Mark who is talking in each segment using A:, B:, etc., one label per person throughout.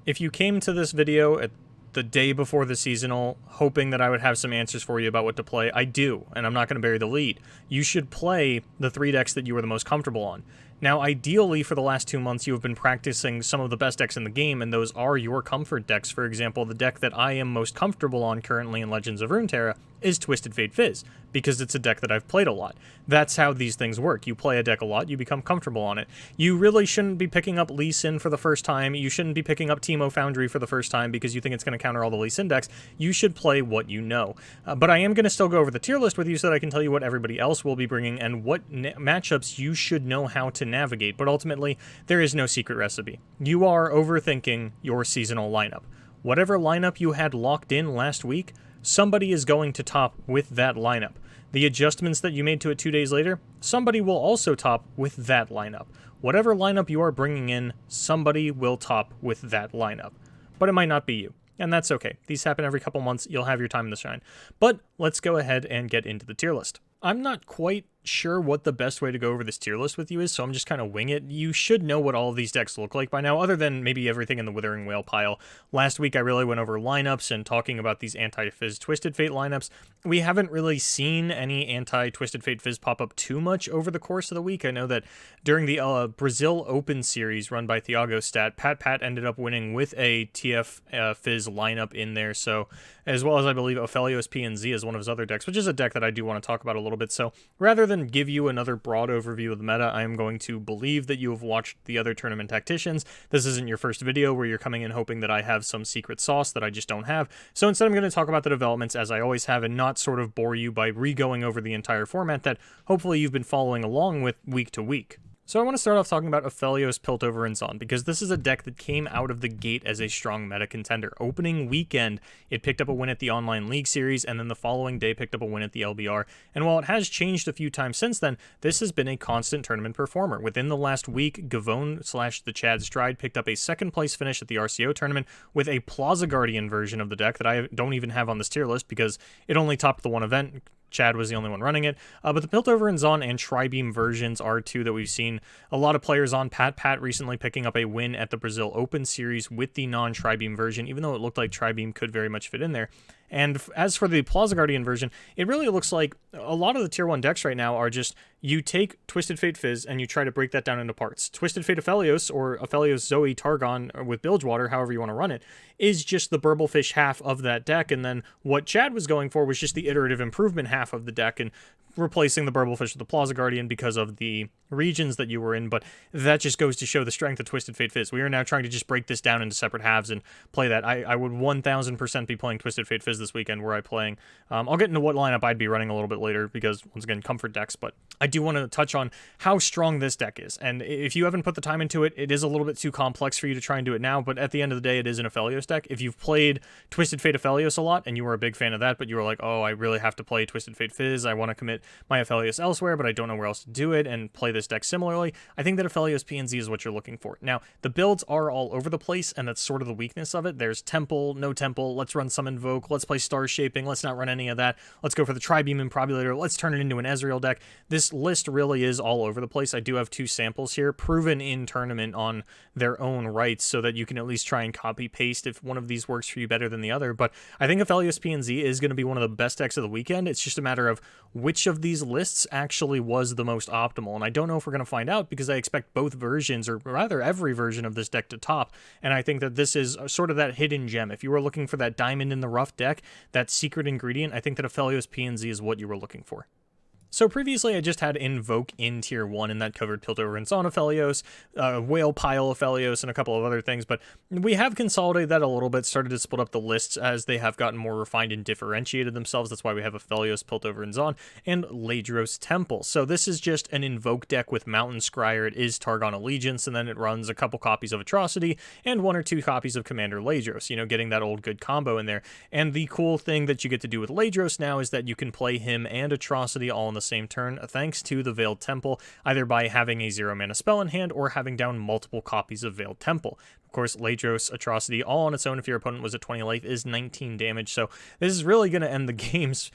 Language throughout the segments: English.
A: If you came to this video at the day before the seasonal, hoping that I would have some answers for you about what to play, I do, and I'm not going to bury the lead. You should play the 3 decks that you are the most comfortable on. Now, ideally, for the last 2 months, you have been practicing some of the best decks in the game, and those are your comfort decks. For example, the deck that I am most comfortable on currently in Legends of Runeterra is Twisted Fate Fizz, because it's a deck that I've played a lot. That's how these things work. You play a deck a lot, you become comfortable on it. You really shouldn't be picking up Lee Sin for the first time. You shouldn't be picking up Teemo Foundry for the first time because you think it's going to counter all the Lee Sin decks. You should play what you know. But I am going to still go over the tier list with you so that I can tell you what everybody else will be bringing and what matchups you should know how to navigate. But ultimately, there is no secret recipe. You are overthinking your seasonal lineup. Whatever lineup you had locked in last week, somebody is going to top with that lineup. The adjustments that you made to it 2 days later, somebody will also top with that lineup. Whatever lineup you are bringing in, somebody will top with that lineup. But it might not be you, and that's okay. These happen every couple months. You'll have your time to shine. But let's go ahead and get into the tier list. I'm not quite sure what the best way to go over this tier list with you is, so I'm just kind of wing it. You should know what all of these decks look like by now, other than maybe everything in the Withering Whale pile. Last week I really went over lineups and talking about these anti-Fizz Twisted Fate lineups. We haven't really seen any anti-Twisted Fate Fizz pop up too much over the course of the week. I know that during the Brazil Open series run by Thiagostat, Pat ended up winning with a TF Fizz lineup in there, so as well as I believe Ophelios PNZ is one of his other decks, which is a deck that I do want to talk about a little bit. So rather than give you another broad overview of the meta, I am going to believe that you have watched the other tournament tacticians. This isn't your first video where you're coming in hoping that I have some secret sauce that I just don't have. So instead I'm going to talk about the developments as I always have and not sort of bore you by re-going over the entire format that hopefully you've been following along with week to week. So I want to start off talking about Ophelios, Piltover, and Zon, because this is a deck that came out of the gate as a strong meta contender. Opening weekend, it picked up a win at the Online League Series, and then the following day picked up a win at the LBR. And while it has changed a few times since then, this has been a constant tournament performer. Within the last week, Gavone/the Chad Stride picked up a second place finish at the RCO tournament with a Plaza Guardian version of the deck that I don't even have on this tier list because it only topped the one event. Chad was the only one running it, but the Piltover and Zon and Tribeam versions are two that we've seen a lot of players on. Pat recently picking up a win at the Brazil Open Series with the non-Tribeam version, even though it looked like Tribeam could very much fit in there. And as for the Plaza Guardian version, it really looks like a lot of the Tier 1 decks right now are just, you take Twisted Fate Fizz and you try to break that down into parts. Twisted Fate Ophelios, or Ophelios Zoe Targon with Bilgewater, however you want to run it, is just the Burblefish half of that deck, and then what Chad was going for was just the iterative improvement half of the deck, and replacing the Burblefish with the Plaza Guardian because of the regions that you were in, but that just goes to show the strength of Twisted Fate Fizz. We are now trying to just break this down into separate halves and play that. I would 1000% be playing Twisted Fate Fizz this weekend. Were I playing, I'll get into what lineup I'd be running a little bit later because, once again, comfort decks, but I do want to touch on how strong this deck is, and if you haven't put the time into it, it is a little bit too complex for you to try and do it now, but at the end of the day, it is an Ophelios deck. If you've played Twisted Fate Ophelios a lot, and you were a big fan of that, but you were like, oh, I really have to play Twisted Fate Fizz, I want to commit my Ophelios elsewhere, but I don't know where else to do it, and play this deck similarly, I think that Ophelios PNZ is what you're looking for. Now, the builds are all over the place, and that's sort of the weakness of it. There's Temple, no Temple, let's run some Invoke, let's play Star Shaping, let's not run any of that, let's go for the Tribeam Improbulator, let's turn it into an Ezreal deck. This list really is all over the place. I do have 2 samples here, proven in tournament on their own rights, so that you can at least try and copy-paste if one of these works for you better than the other, but I think Ophelios PNZ is going to be one of the best decks of the weekend. It's just a matter of which of these lists actually was the most optimal, and I don't know if we're going to find out because I expect both versions, or rather every version of this deck to top, and I think that this is sort of that hidden gem. If you were looking for that diamond in the rough deck, that secret ingredient, I think that Ophelios PNZ is what you were looking for. So previously I just had Invoke in Tier 1, and that covered Piltover and Zon Ophelios, Whale Pile Ophelios, and a couple of other things, but we have consolidated that a little bit, started to split up the lists as they have gotten more refined and differentiated themselves. That's why we have Ophelios, Piltover, and Zon, and Ladros Temple. So this is just an Invoke deck with Mountain Scryer. It is Targon Allegiance, and then it runs a couple copies of Atrocity, and 1 or 2 copies of Commander Ladros, you know, getting that old good combo in there. And the cool thing that you get to do with Ladros now is that you can play him and Atrocity all in the same turn, thanks to the Veiled Temple, either by having a 0-mana spell in hand or having down multiple copies of Veiled Temple. Of course, Ladros, Atrocity, all on its own, if your opponent was at 20 life, is 19 damage, so this is really going to end the games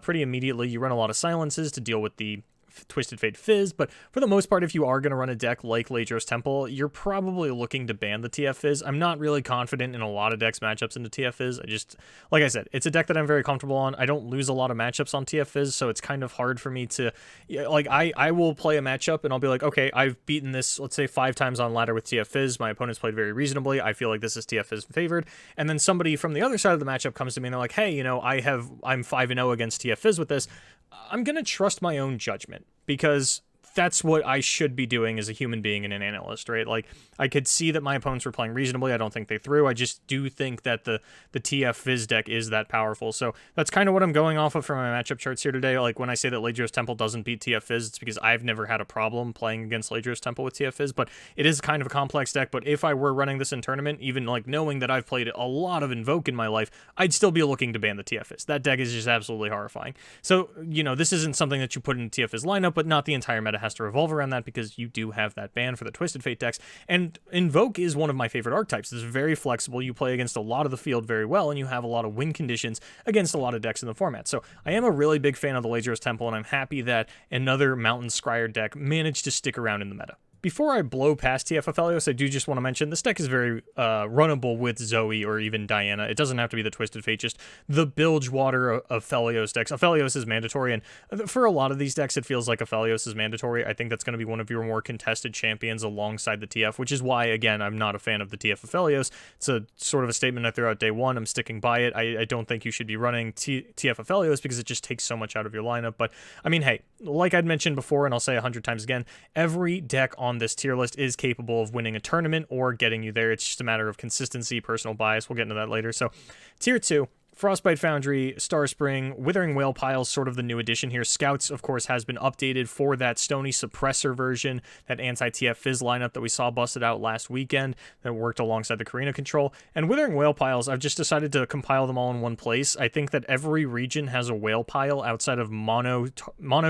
A: pretty immediately. You run a lot of silences to deal with the Twisted Fate Fizz, but for the most part, if you are going to run a deck like Ladros Temple, you're probably looking to ban the TF Fizz. I'm not really confident in a lot of decks matchups into TF Fizz. Like I said, it's a deck that I'm very comfortable on. I don't lose a lot of matchups on TF Fizz, so it's kind of hard for me to, like, I will play a matchup and I'll be like, okay, I've beaten this, let's say 5 times on ladder with TF Fizz. My opponent's played very reasonably. I feel like this is TF Fizz favored. And then somebody from the other side of the matchup comes to me and they're like, hey, you know, I'm 5-0 against TF Fizz with this. I'm going to trust my own judgment, because that's what I should be doing as a human being and an analyst, right? Like, I could see that my opponents were playing reasonably. I don't think they threw. I just do think that the TF Fizz deck is that powerful. So that's kind of what I'm going off of from my matchup charts here today. Like, when I say that Ladros Temple doesn't beat TF Fizz, it's because I've never had a problem playing against Ladros Temple with TF Fizz, but it is kind of a complex deck. But if I were running this in tournament, even like knowing that I've played a lot of Invoke in my life, I'd still be looking to ban the TF Fizz. That deck is just absolutely horrifying. So, you know, this isn't something that you put in TF Fizz lineup, but not the entire meta has to revolve around that, because you do have that ban for the Twisted Fate decks. And Invoke is one of my favorite archetypes. It's very flexible. You play against a lot of the field very well, and you have a lot of win conditions against a lot of decks in the format. So I am a really big fan of the Ladros Temple, and I'm happy that another Mountain Scryer deck managed to stick around in the meta. Before I blow past TF Aphelios, I do just want to mention this deck is very runnable with Zoe or even Diana. It doesn't have to be the Twisted Fate, just the Bilgewater of Aphelios decks. Aphelios is mandatory, and for a lot of these decks, it feels like Aphelios is mandatory. I think that's going to be one of your more contested champions alongside the TF, which is why, again, I'm not a fan of the TF Aphelios. It's a sort of a statement I threw out day one. I'm sticking by it. I don't think you should be running TF Aphelios because it just takes so much out of your lineup. But, I mean, hey, like I'd mentioned before, and I'll say 100 times again, every deck on this tier list is capable of winning a tournament or getting you there. It's just a matter of consistency, personal bias. We'll get into that later. So, tier 2, Frostbite Foundry, Starspring, Withering Whale Piles, sort of the new addition here. Scouts, of course, has been updated for that Stony Suppressor version, that anti-TF Fizz lineup that we saw busted out last weekend that worked alongside the Karina control. And Withering Whale Piles, I've just decided to compile them all in one place. I think that every region has a whale pile outside of Mono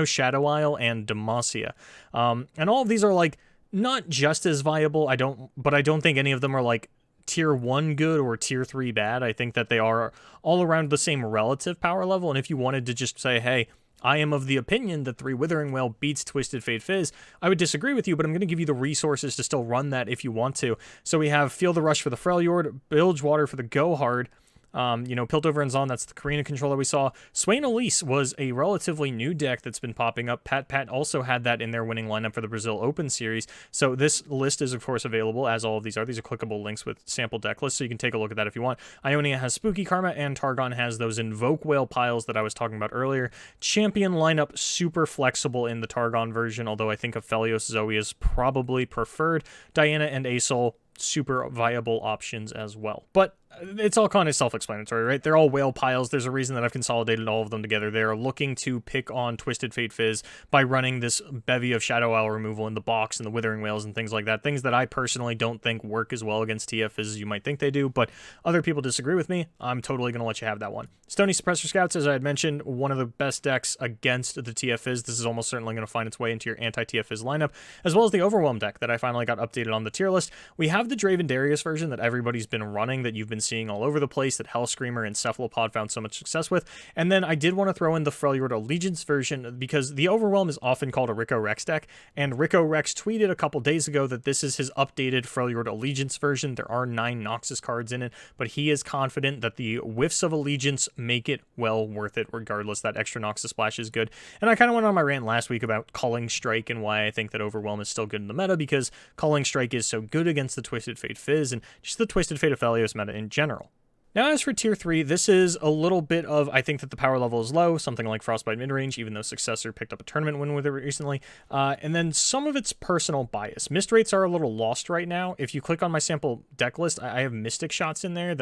A: Shadow Isle and Demacia. And all of these are, like, not just as viable, but I don't think any of them are, like, tier 1 good or tier 3 bad. I think that they are all around the same relative power level, and if you wanted to just say, hey, I am of the opinion that 3 Withering Whale beats Twisted Fate Fizz, I would disagree with you, but I'm going to give you the resources to still run that if you want to. So we have Feel the Rush for the Freljord, Bilgewater for the Go Hard, Piltover and Zon, that's the Karina controller we saw. Swain Elise was a relatively new deck that's been popping up. Pat also had that in their winning lineup for the Brazil Open Series. So this list is, of course, available, as all of these are. These are clickable links with sample deck lists, so you can take a look at that if you want. Ionia has Spooky Karma, and Targon has those Invoke Whale Piles that I was talking about earlier. Champion lineup, super flexible in the Targon version, although I think Aphelios Zoe is probably preferred. Diana and Asol, super viable options as well. But it's all kind of self-explanatory, right? They're all whale piles. There's a reason that I've consolidated all of them together. They're looking to pick on Twisted Fate Fizz by running this bevy of Shadow Isle removal in the box and the Withering Whales and things like that. Things that I personally don't think work as well against TF as you might think they do, but other people disagree with me. I'm totally going to let you have that one. Stony Suppressor Scouts, as I had mentioned, one of the best decks against the TF Fizz. This is almost certainly going to find its way into your anti-TF Fizz lineup, as well as the Overwhelm deck that I finally got updated on the tier list. We have the Draven Darius version that everybody's been running, that you've been seeing all over the place, that Hellscreamer and Cephalopod found so much success with. And then I did want to throw in the Freljord Allegiance version, because the Overwhelm is often called a Rico Rex deck, and Rico Rex tweeted a couple days ago that this is his updated Freljord Allegiance version. There are 9 Noxus cards in it, but he is confident that the whiffs of Allegiance make it well worth it regardless. That extra Noxus splash is good. And I kind of went on my rant last week about Culling Strike and why I think that Overwhelm is still good in the meta, because Culling Strike is so good against the Twisted Fate Fizz and just the Twisted Fate Aphelios meta in general. Now, as for Tier 3, this is a little bit of, I think that the power level is low, something like Frostbite Midrange, even though Successor picked up a tournament win with it recently, and then some of its personal bias. Mist rates are a little lost right now. If you click on my sample deck list, I have Mystic Shots in there.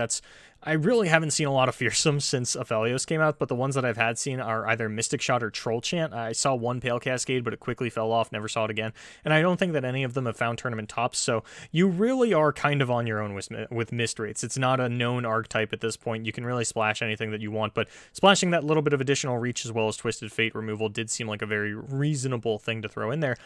A: I really haven't seen a lot of Fearsome since Aphelios came out, but the ones that I've had seen are either Mystic Shot or Troll Chant. I saw one Pale Cascade, but it quickly fell off, never saw it again, and I don't think that any of them have found tournament tops, so you really are kind of on your own with Mist rates. It's not a known archetype type at this point. You can really splash anything that you want, but splashing that little bit of additional reach as well as Twisted Fate removal did seem like a very reasonable thing to throw in there.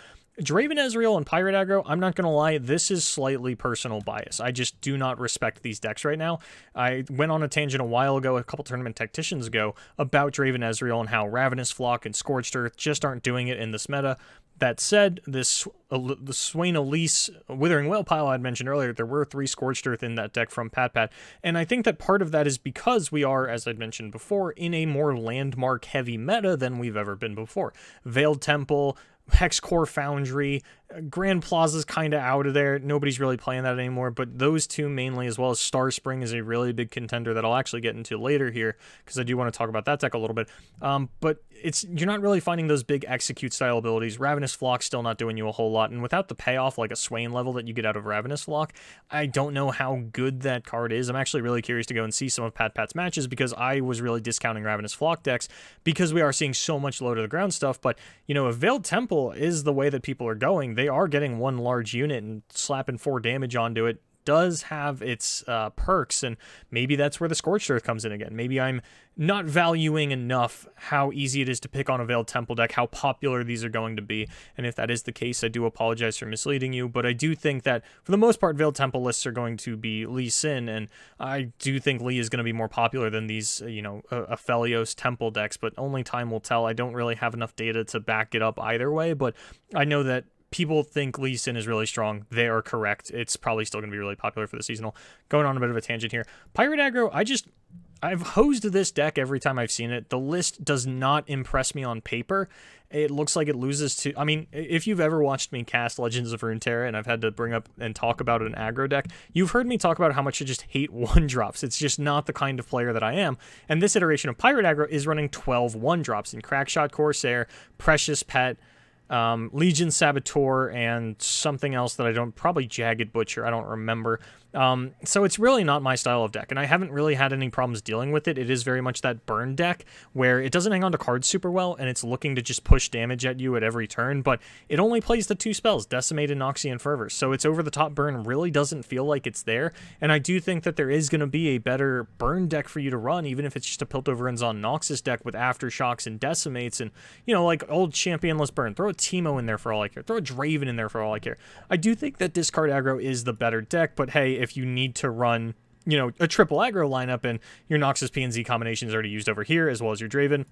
A: Draven Ezreal and Pirate Aggro, I'm not going to lie, this is slightly personal bias. I just do not respect these decks right now. I went on a tangent a while ago, a couple tournament tacticians ago, about Draven Ezreal and how Ravenous Flock and Scorched Earth just aren't doing it in this meta. That said, the Swain Elise Withering Wail pile I'd mentioned earlier, there were 3 Scorched Earth in that deck from Pat, and I think that part of that is because we are, as I'd mentioned before, in a more landmark-heavy meta than we've ever been before. Veiled Temple, Hexcore Foundry, Grand Plaza's kind of out of there. Nobody's really playing that anymore, but those two mainly, as well as Star Spring is a really big contender that I'll actually get into later here, because I do want to talk about that deck a little bit. But you're not really finding those big execute style abilities. Ravenous Flock still not doing you a whole lot, and without the payoff like a Swain level that you get out of Ravenous Flock, I don't know how good that card is. I'm actually really curious to go and see some of Pat's matches, because I was really discounting Ravenous Flock decks because we are seeing so much low to the ground stuff. But if Veiled Temple is the way that people are going, they are getting one large unit and slapping 4 damage onto it. Does have its perks, and maybe that's where the Scorched Earth comes in again. Maybe I'm not valuing enough how easy it is to pick on a Veiled Temple deck, how popular these are going to be, and if that is the case, I do apologize for misleading you, but I do think that for the most part, Veiled Temple lists are going to be Lee Sin, and I do think Lee is going to be more popular than these, Aphelios Temple decks, but only time will tell. I don't really have enough data to back it up either way, but I know that people think Lee Sin is really strong. They are correct. It's probably still going to be really popular for the seasonal. Going on a bit of a tangent here. Pirate Aggro, I've hosed this deck every time I've seen it. The list does not impress me on paper. It looks like it loses to... I mean, if you've ever watched me cast Legends of Runeterra and I've had to bring up and talk about an aggro deck, you've heard me talk about how much I just hate 1-drops. It's just not the kind of player that I am. And this iteration of Pirate Aggro is running 12 1-drops in Crackshot Corsair, Precious Pet, Legion Saboteur, and something else that probably Jagged Butcher, I don't remember. So it's really not my style of deck, and I haven't really had any problems dealing with it. It is very much that burn deck where it doesn't hang on to cards super well, and it's looking to just push damage at you at every turn, but it only plays the 2 spells, Decimate and Noxian Fervor, so its over-the-top burn really doesn't feel like it's there, and I do think that there is going to be a better burn deck for you to run, even if it's just a Piltover and Zon Noxus deck with Aftershocks and Decimates, and, like old Championless Burn. Throw a Teemo in there for all I care. Throw a Draven in there for all I care. I do think that Discard Aggro is the better deck, but hey, if you need to run, a triple aggro lineup and your Noxus PNZ combination is already used over here, as well as your Draven,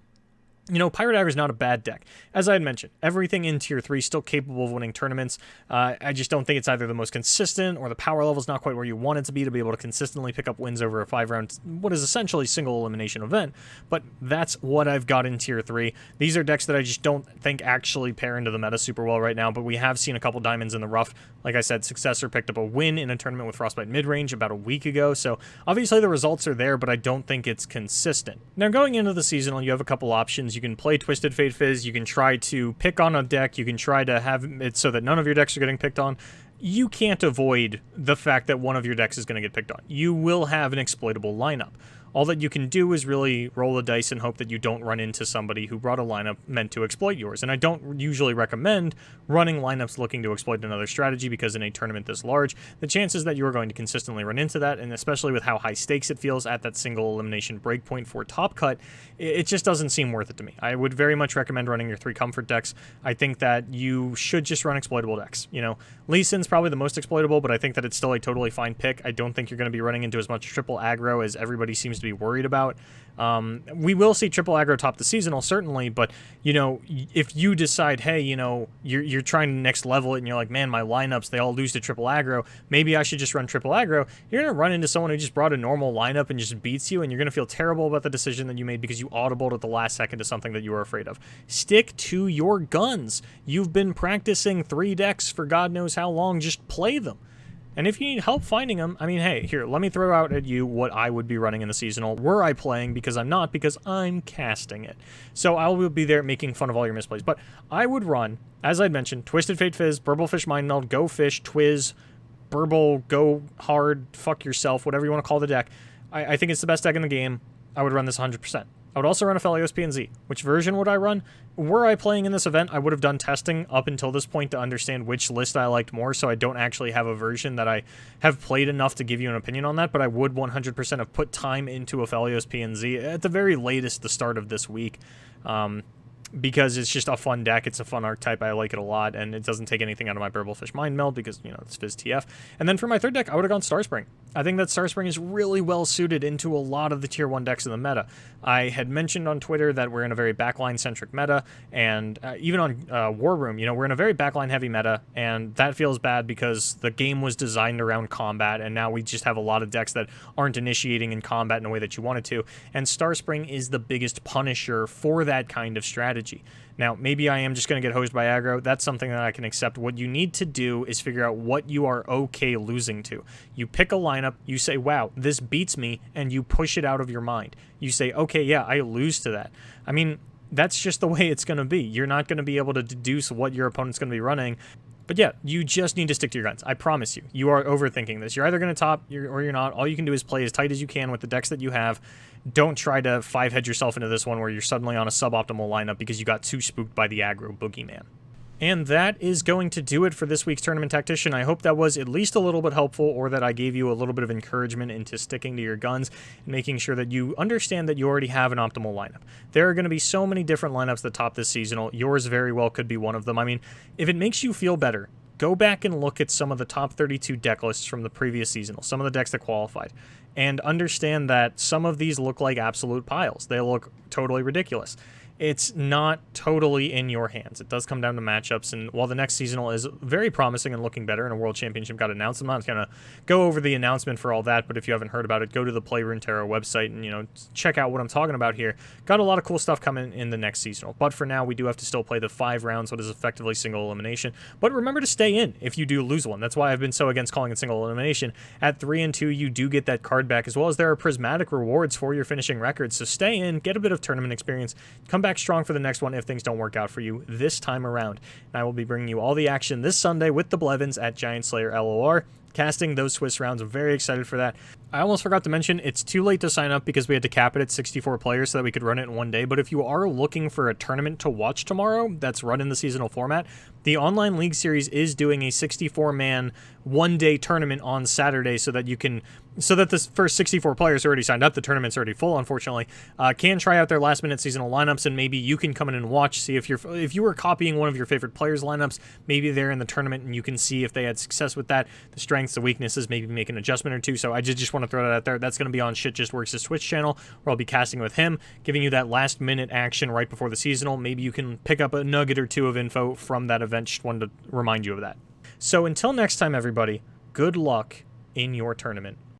A: Pirate Aggro is not a bad deck. As I had mentioned, everything in Tier 3 is still capable of winning tournaments. I just don't think it's either the most consistent or the power level is not quite where you want it to be able to consistently pick up wins over a 5-round, what is essentially single elimination event. But that's what I've got in Tier 3. These are decks that I just don't think actually pair into the meta super well right now, but we have seen a couple diamonds in the rough. Like I said, Successor picked up a win in a tournament with Frostbite midrange about a week ago, so obviously the results are there, but I don't think it's consistent. Now, going into the seasonal, you have a couple options. You can play Twisted Fate Fizz, you can try to pick on a deck, you can try to have it so that none of your decks are getting picked on. You can't avoid the fact that one of your decks is going to get picked on. You will have an exploitable lineup. All that you can do is really roll the dice and hope that you don't run into somebody who brought a lineup meant to exploit yours. And I don't usually recommend running lineups looking to exploit another strategy, because in a tournament this large, the chances that you are going to consistently run into that, and especially with how high stakes it feels at that single elimination breakpoint for top cut, it just doesn't seem worth it to me. I would very much recommend running your 3 comfort decks. I think that you should just run exploitable decks. Lee Sin's probably the most exploitable, but I think that it's still a totally fine pick. I don't think you're going to be running into as much triple aggro as everybody seems to be worried about. We will see triple aggro top the seasonal, certainly, but, if you decide, hey, you're trying to next level it and you're like, man, my lineups, they all lose to triple aggro, maybe I should just run triple aggro, you're going to run into someone who just brought a normal lineup and just beats you, and you're going to feel terrible about the decision that you made because you audibled at the last second to something that you were afraid of. Stick to your guns. You've been practicing 3 decks for God knows how long. Just play them. And if you need help finding them, I mean, hey, here, let me throw out at you what I would be running in the seasonal were I playing, because I'm not, because I'm casting it. So I will be there making fun of all your misplays. But I would run, as I'd mentioned, Twisted Fate Fizz, Burblefish Mind Meld, Go Fish, Twiz, Burble, Go Hard, Fuck Yourself, whatever you want to call the deck. I think it's the best deck in the game. I would run this 100%. I would also run a Aphelios PNZ. Which version would I run? Were I playing in this event, I would have done testing up until this point to understand which list I liked more, so I don't actually have a version that I have played enough to give you an opinion on that, but I would 100% have put time into a Aphelios PNZ, at the very latest the start of this week. Because it's just a fun deck, it's a fun archetype, I like it a lot, and it doesn't take anything out of my Burblefish Mind Meld because, you know, it's Fizz TF. And then for my third deck, I would have gone Starspring. I think that Starspring is really well suited into a lot of the tier 1 decks in the meta. I had mentioned on Twitter that we're in a very backline-centric meta, and even on War Room, you know, we're in a very backline-heavy meta, and that feels bad because the game was designed around combat, and now we just have a lot of decks that aren't initiating in combat in a way that you wanted to, and Starspring is the biggest punisher for that kind of strategy. Now, maybe I am just going to get hosed by aggro. That's something that I can accept. What you need to do is figure out what you are okay losing to. You pick a lineup, you say, wow, this beats me, and you push it out of your mind. You say, okay, yeah, I lose to that. I mean, that's just the way it's going to be. You're not going to be able to deduce what your opponent's going to be running. But yeah, you just need to stick to your guns. I promise you. You are overthinking this. You're either going to top or you're not. All you can do is play as tight as you can with the decks that you have. Don't try to 5-head yourself into this one where you're suddenly on a suboptimal lineup because you got too spooked by the aggro boogeyman. And that is going to do it for this week's Tournament Tactician. I hope that was at least a little bit helpful, or that I gave you a little bit of encouragement into sticking to your guns and making sure that you understand that you already have an optimal lineup. There are going to be so many different lineups that top this seasonal. Yours very well could be one of them. I mean, if it makes you feel better, go back and look at some of the top 32 deck lists from the previous seasonal, some of the decks that qualified, and understand that some of these look like absolute piles. They look totally ridiculous. It's not totally in your hands. It does come down to matchups, and while the next seasonal is very promising and looking better, and a World Championship got announced, I'm not going to go over the announcement for all that, but if you haven't heard about it, go to the Play Runeterra website and, you know, check out what I'm talking about here. Got a lot of cool stuff coming in the next seasonal, but for now, we do have to still play the 5 rounds, what is effectively single elimination, but remember to stay in if you do lose one. That's why I've been so against calling it single elimination. At 3 and 2, you do get that card back, as well as there are prismatic rewards for your finishing records, so stay in, get a bit of tournament experience, come back strong for the next one if things don't work out for you this time around. And I will be bringing you all the action this Sunday with the Blevins at Giant Slayer LOR, casting those Swiss rounds. I'm very excited for that. I almost forgot to mention, it's too late to sign up because we had to cap it at 64 players so that we could run it in one day, but if you are looking for a tournament to watch tomorrow that's run in the seasonal format, the Online League Series is doing a 64-man one-day tournament on Saturday so that the first 64 players who already signed up, the tournament's already full, unfortunately, can try out their last-minute seasonal lineups, and maybe you can come in and watch, see if you were copying one of your favorite players' lineups, maybe they're in the tournament, and you can see if they had success with that, the strengths, the weaknesses, maybe make an adjustment or two. So I just want to throw that out there. That's going to be on Shit Just Works' Twitch channel, where I'll be casting with him, giving you that last-minute action right before the seasonal. Maybe you can pick up a nugget or two of info from that event. Just wanted to remind you of that. So until next time, everybody, good luck in your tournament.